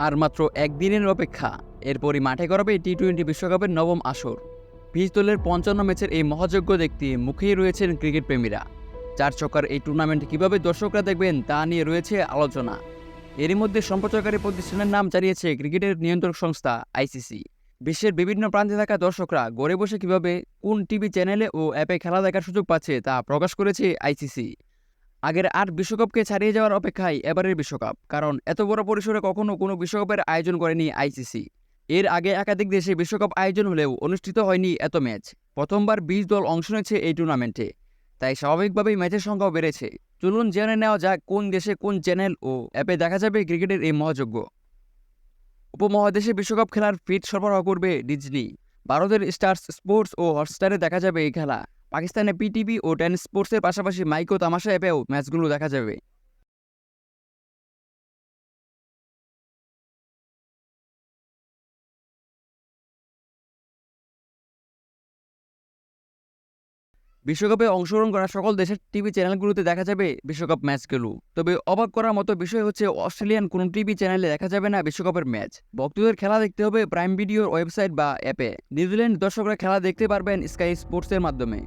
আর মাত্র একদিনের অপেক্ষা, এরপরই মাঠে গড়াবে টি-20 বিশ্বকাপের নবম আসর। 20 দলের 55 ম্যাচের এই মহাযজ্ঞ দেখতে মুখিয়ে রয়েছেন ক্রিকেট প্রেমীরা। 4 ছক্কার এই টুর্নামেন্ট কীভাবে দর্শকরা দেখবেন তা নিয়ে রয়েছে আলোচনা। এরই মধ্যে সম্প্রচারকারী প্রতিষ্ঠানের নাম জানিয়েছে ক্রিকেটের নিয়ন্ত্রক সংস্থা আইসিসি। বিশ্বের বিভিন্ন প্রান্তে থাকা দর্শকরা ঘরে বসে কীভাবে কোন টিভি চ্যানেলে ও অ্যাপে খেলা দেখার সুযোগ পাচ্ছে তা প্রকাশ করেছে আইসিসি। আগের 8 বিশ্বকাপকে ছাড়িয়ে যাওয়ার অপেক্ষায় এবারের বিশ্বকাপ, কারণ এত বড় পরিসরে কখনো কোনো বিশ্বকাপের আয়োজন করেনি আইসিসি। এর আগে একাধিক দেশে বিশ্বকাপ আয়োজন হলেও অনুষ্ঠিত হয়নি এত ম্যাচ। প্রথমবার 20 দল অংশ নিয়েছে এই টুর্নামেন্টে, তাই স্বাভাবিকভাবেই ম্যাচের সংখ্যাও বেড়েছে। চলুন জেনে নেওয়া যাক কোন দেশে কোন চ্যানেল ও অ্যাপে দেখা যাবে ক্রিকেটের এই মহাযজ্ঞ। উপমহাদেশে বিশ্বকাপ খেলার ফিড সরবরাহ করবে ডিজনি। ভারতের স্টার্স স্পোর্টস ও হটস্টারে দেখা যাবে এই খেলা। পাকিস্তানে পিটিভি ও টেন স্পোর্টসের পাশাপাশি মাইকো তামাশা অ্যাপেও ম্যাচগুলো দেখা যাবে। বিশ্বকাপে অংশগ্রহণ করা সকল দেশের টিভি চ্যানেলগুলোতে দেখা যাবে বিশ্বকাপ ম্যাচগুলো। তবে অবাক করার মতো বিষয় হচ্ছে অস্ট্রেলিয়ান কোনো টিভি চ্যানেলে দেখা যাবে না বিশ্বকাপের ম্যাচ। ভক্তদের খেলা দেখতে হবে প্রাইম ভিডিওর ওয়েবসাইট বা অ্যাপে। নিউজিল্যান্ড দর্শকরা খেলা দেখতে পারবেন স্কাই স্পোর্টসের মাধ্যমে।